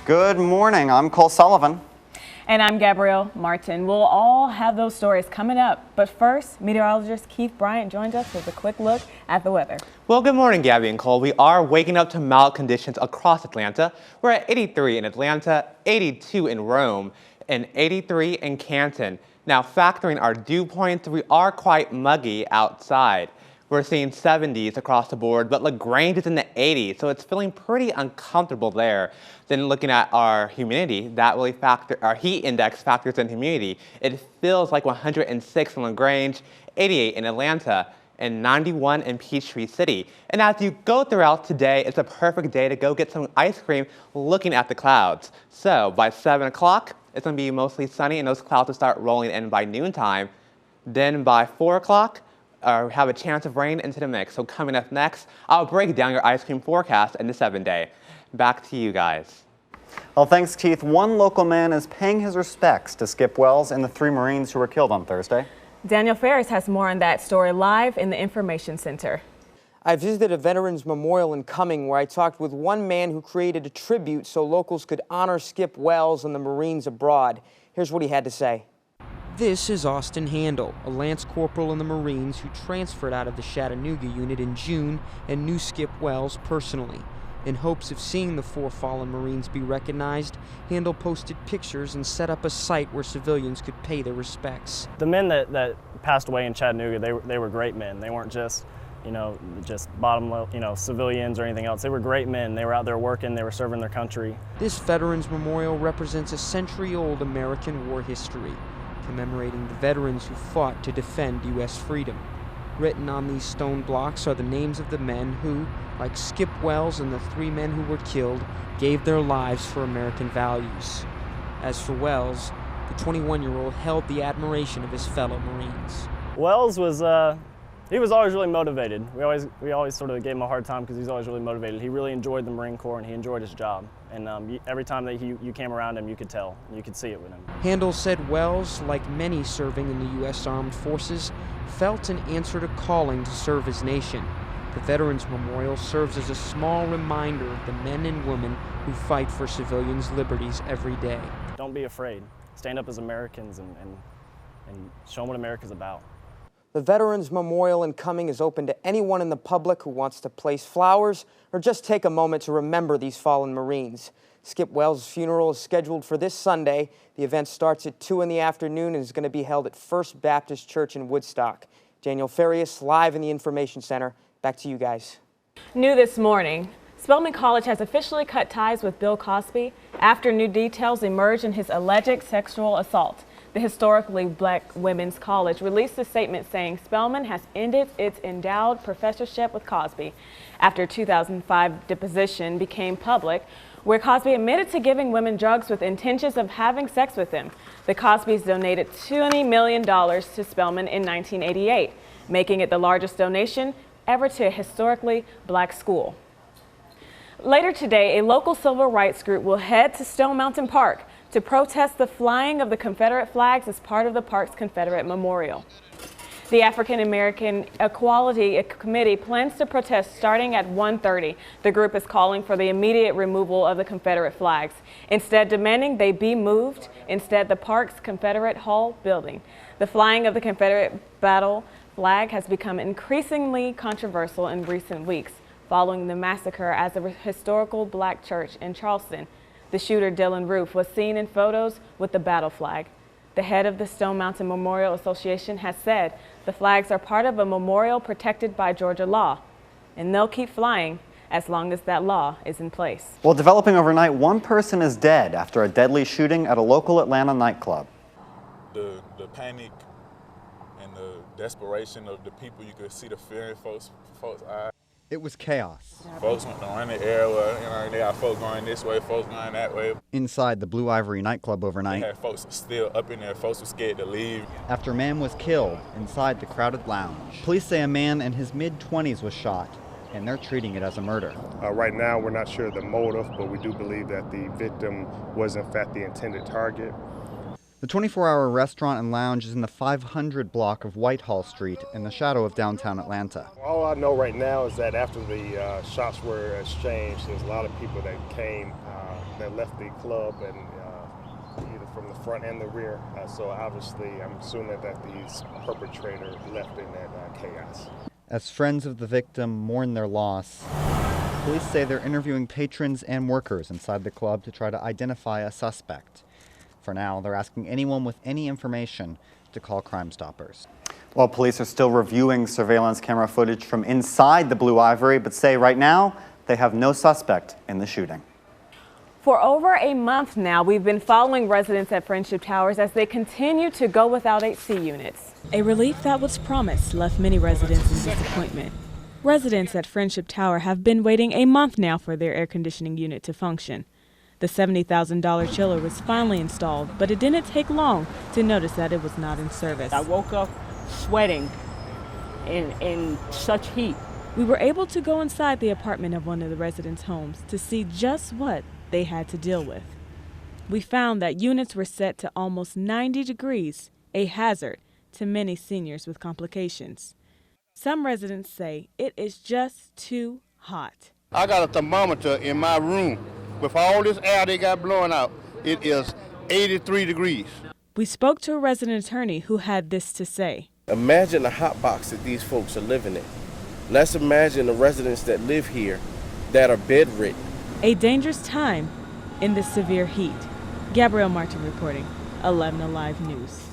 Good morning, I'm Cole Sullivan. And I'm Gabrielle Martin. We'll all have those stories coming up. But first, meteorologist Keith Bryant joins us with a quick look at the weather. Well, good morning, Gabby and Cole. We are waking up to mild conditions across Atlanta. We're at 83 in Atlanta, 82 in Rome, and 83 in Canton. Now, factoring our dew points, we are quite muggy outside. We're seeing 70s across the board, but LaGrange is in the 80s, so it's feeling pretty uncomfortable there. Then looking at our humidity, that really our heat index factors in humidity. It feels like 106 in LaGrange, 88 in Atlanta, and 91 in Peachtree City. And as you go throughout today, it's a perfect day to go get some ice cream looking at the clouds. So by 7 o'clock, it's going to be mostly sunny, and those clouds will start rolling in by noontime. Then by 4 o'clock, have a chance of rain into the mix. So coming up next, I'll break down your ice cream forecast in the 7-day. Back to you guys. Well, thanks, Keith. One local man is paying his respects to Skip Wells and the 3 Marines who were killed on Thursday. Daniel Ferris has more on that story live in the Information Center. I visited a Veterans Memorial in Cumming where I talked with one man who created a tribute so locals could honor Skip Wells and the Marines abroad. Here's what he had to say. This is Austin Handel, a Lance Corporal in the Marines who transferred out of the Chattanooga unit in June and knew Skip Wells personally. In hopes of seeing the 4 fallen Marines be recognized, Handel posted pictures and set up a site where civilians could pay their respects. The men that passed away in Chattanooga, they were great men. They weren't just bottom level, civilians or anything else. They were great men. They were out there working, they were serving their country. This Veterans Memorial represents a century-old American war history, commemorating the veterans who fought to defend U.S. freedom. Written on these stone blocks are the names of the men who, like Skip Wells and the 3 men who were killed, gave their lives for American values. As for Wells, the 21-year-old held the admiration of his fellow Marines. Wells was he was always really motivated. We always sort of gave him a hard time because he's always really motivated. He really enjoyed the Marine Corps and he enjoyed his job. And every time that you came around him, you could tell, you could see it with him. Handel said Wells, like many serving in the U.S. Armed Forces, felt an answered a calling to serve his nation. The Veterans Memorial serves as a small reminder of the men and women who fight for civilians' liberties every day. Don't be afraid. Stand up as Americans and show them what America's about. The Veterans Memorial in Cumming is open to anyone in the public who wants to place flowers or just take a moment to remember these fallen Marines. Skip Wells' funeral is scheduled for this Sunday. The event starts at 2 in the afternoon and is going to be held at First Baptist Church in Woodstock. Daniel Ferris, live in the Information Center. Back to you guys. New this morning, Spelman College has officially cut ties with Bill Cosby after new details emerged in his alleged sexual assault. The historically black women's college released a statement saying Spelman has ended its endowed professorship with Cosby after 2005 deposition became public, where Cosby admitted to giving women drugs with intentions of having sex with them. The Cosbys donated $20 million to Spelman in 1988, making it the largest donation ever to a historically black school. Later today, a local civil rights group will head to Stone Mountain Park to protest the flying of the Confederate flags as part of the park's Confederate Memorial. The African American Equality Committee plans to protest starting at 1:30. The group is calling for the immediate removal of the Confederate flags, instead demanding they be moved instead the park's Confederate Hall building. The flying of the Confederate battle flag has become increasingly controversial in recent weeks, following the massacre at the historical black church in Charleston. The shooter, Dylan Roof, was seen in photos with the battle flag. The head of the Stone Mountain Memorial Association has said the flags are part of a memorial protected by Georgia law, and they'll keep flying as long as that law is in place. Well, developing overnight, one person is dead after a deadly shooting at a local Atlanta nightclub. The panic and the desperation of the people, you could see the fear in folks' eyes. It was chaos. Folks went around the area, they got folks going this way, folks going that way. Inside the Blue Ivory nightclub overnight, they had folks still up in there, folks were scared to leave. After a man was killed inside the crowded lounge. Police say a man in his mid-20s was shot, and they're treating it as a murder. Right now, we're not sure of the motive, but we do believe that the victim was in fact the intended target. The 24-hour restaurant and lounge is in the 500 block of Whitehall Street in the shadow of downtown Atlanta. All I know right now is that after the shots were exchanged, there's a lot of people that came, that left the club, and either from the front and the rear. So obviously, I'm assuming that these perpetrators left in that chaos. As friends of the victim mourn their loss, police say they're interviewing patrons and workers inside the club to try to identify a suspect. For now, they're asking anyone with any information to call Crime Stoppers. Well, police are still reviewing surveillance camera footage from inside the Blue Ivory, but say right now they have no suspect in the shooting. For over a month now, we've been following residents at Friendship Towers as they continue to go without AC units. A relief that was promised left many residents in disappointment. Residents at Friendship Tower have been waiting a month now for their air conditioning unit to function. The $70,000 chiller was finally installed, but it didn't take long to notice that it was not in service. I woke up sweating in such heat. We were able to go inside the apartment of one of the residents' homes to see just what they had to deal with. We found that units were set to almost 90 degrees, a hazard to many seniors with complications. Some residents say it is just too hot. I got a thermometer in my room. With all this air they got blowing out, it is 83 degrees. We spoke to a resident attorney who had this to say. Imagine the hot box that these folks are living in. Let's imagine the residents that live here that are bedridden. A dangerous time in this severe heat. Gabrielle Martin reporting, 11Alive News.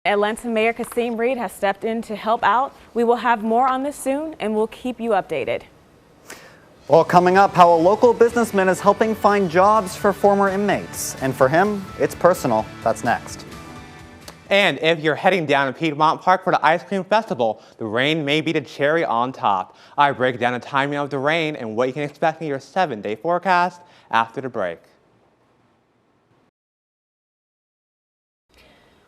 Atlanta Mayor Kasim Reed has stepped in to help out. We will have more on this soon, and we'll keep you updated. Well, coming up, how a local businessman is helping find jobs for former inmates. And for him, it's personal. That's next. And if you're heading down to Piedmont Park for the Ice Cream Festival, the rain may be the cherry on top. I break down the timing of the rain and what you can expect in your 7-day forecast after the break.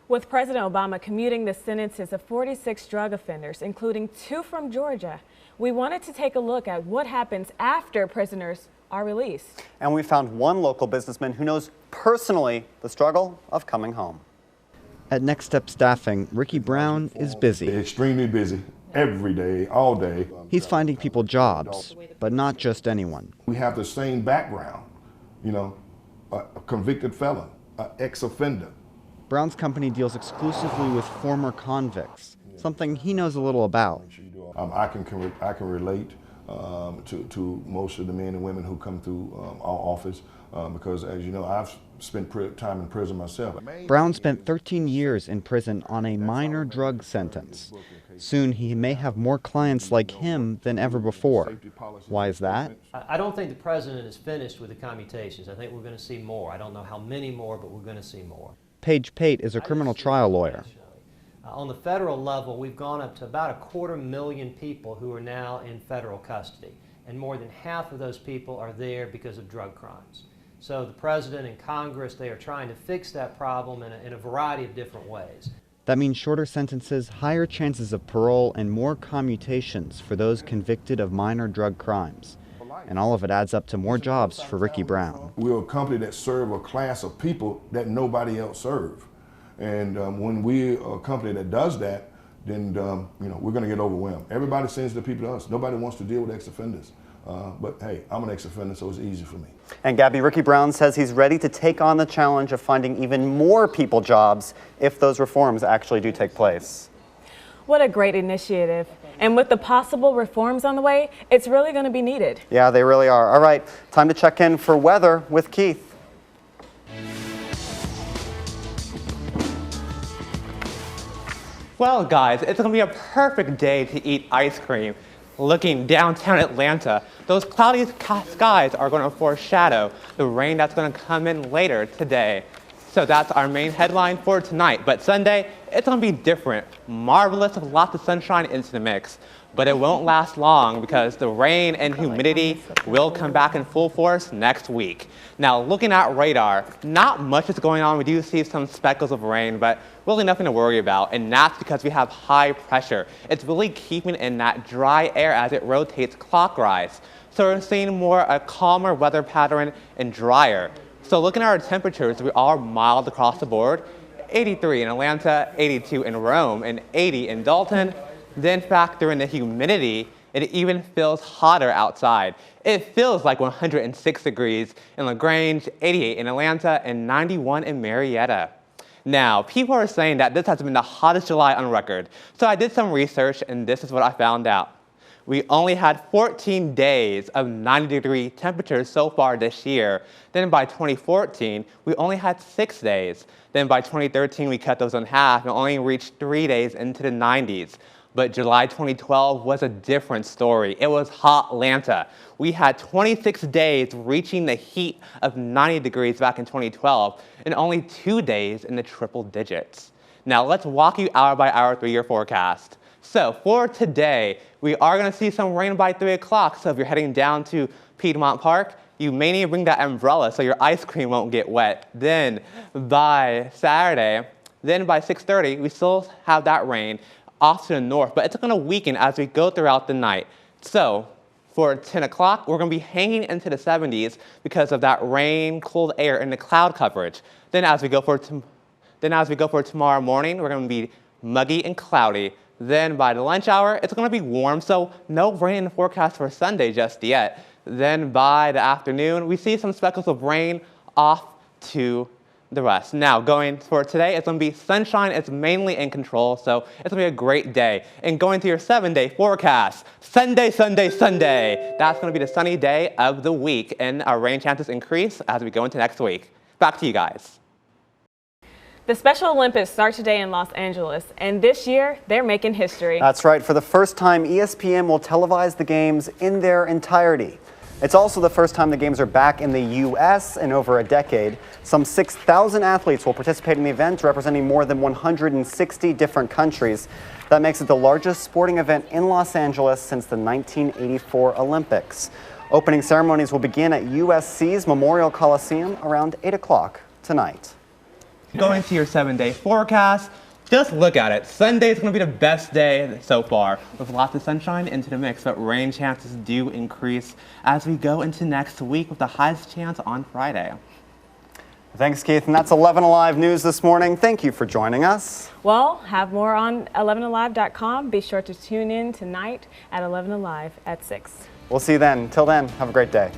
With President Obama commuting the sentences of 46 drug offenders, including 2 from Georgia, we wanted to take a look at what happens after prisoners are released. And we found one local businessman who knows personally the struggle of coming home. At Next Step Staffing, Ricky Brown is busy. Extremely busy, every day, all day. He's finding people jobs, but not just anyone. We have the same background, you know, a convicted felon, an ex-offender. Brown's company deals exclusively with former convicts, something he knows a little about. I can relate to most of the men and women who come through our office because, as you know, I've spent time in prison myself. Brown spent 13 years in prison on a minor drug sentence. Soon he may have more clients like him than ever before. Why is that? I don't think the president is finished with the commutations. I think we're going to see more. I don't know how many more, but we're going to see more. Paige Pate is a criminal trial lawyer. On the federal level, we've gone up to about 250,000 people who are now in federal custody, and more than half of those people are there because of drug crimes. So the president and Congress, they are trying to fix that problem in a variety of different ways. That means shorter sentences, higher chances of parole, and more commutations for those convicted of minor drug crimes. And all of it adds up to more jobs for Ricky Brown. We're a company that serve a class of people that nobody else serve. And when we're a company that does that, then you know, we're going to get overwhelmed. Everybody sends the people to us. Nobody wants to deal with ex-offenders. But hey, I'm an ex-offender, so it's easy for me. And Gabby, Ricky Brown says he's ready to take on the challenge of finding even more people jobs if those reforms actually do take place. What a great initiative. And with the possible reforms on the way, it's really going to be needed. Yeah, they really are. All right, time to check in for weather with Keith. Well, guys, it's going to be a perfect day to eat ice cream. Looking downtown Atlanta, those cloudy skies are going to foreshadow the rain that's going to come in later today. So that's our main headline for tonight. But Sunday, it's going to be different. Marvelous with lots of sunshine into the mix. But it won't last long because the rain and humidity will come back in full force next week. Now, looking at radar, not much is going on. We do see some speckles of rain, but really nothing to worry about. And that's because we have high pressure. It's really keeping in that dry air as it rotates clockwise. So we're seeing more a calmer weather pattern and drier. So looking at our temperatures, we are mild across the board. 83 in Atlanta, 82 in Rome, and 80 in Dalton. Then factor in the humidity, it even feels hotter outside. It feels like 106 degrees in LaGrange, 88 in Atlanta, and 91 in Marietta. Now, people are saying that this has been the hottest July on record. So I did some research, and this is what I found out. We only had 14 days of 90-degree temperatures so far this year. Then by 2014, we only had 6 days. Then by 2013, we cut those in half and only reached 3 days into the 90s. But July 2012 was a different story. It was hot Atlanta. We had 26 days reaching the heat of 90 degrees back in 2012 and only 2 days in the triple digits. Now let's walk you hour by hour through your forecast. So for today, we are going to see some rain by 3 o'clock. So if you're heading down to Piedmont Park, you may need to bring that umbrella so your ice cream won't get wet. Then by Saturday, then by 6:30, we still have that rain off to the north, but it's going to weaken as we go throughout the night. So for 10 o'clock, we're going to be hanging into the 70s because of that rain, cold air, and the cloud coverage. Then as we go for tomorrow morning, we're going to be muggy and cloudy. Then by the lunch hour, it's going to be warm, so no rain in the forecast for Sunday just yet. Then by the afternoon, we see some speckles of rain off to the west. Now, going for today, it's going to be sunshine. It's mainly in control, so it's going to be a great day. And going to your 7-day forecast, Sunday, Sunday, Sunday. That's going to be the sunny day of the week, and our rain chances increase as we go into next week. Back to you guys. The Special Olympics start today in Los Angeles, and this year, they're making history. That's right. For the first time, ESPN will televise the games in their entirety. It's also the first time the games are back in the U.S. in over a decade. Some 6,000 athletes will participate in the event, representing more than 160 different countries. That makes it the largest sporting event in Los Angeles since the 1984 Olympics. Opening ceremonies will begin at USC's Memorial Coliseum around 8 o'clock tonight. Going to your 7-day forecast, just look at it. Sunday is going to be the best day so far, with lots of sunshine into the mix, but rain chances do increase as we go into next week with the highest chance on Friday. Thanks, Keith. And that's 11Alive News this morning. Thank you for joining us. Well, have more on 11alive.com. Be sure to tune in tonight at 11Alive at 6. We'll see you then. Till then, have a great day.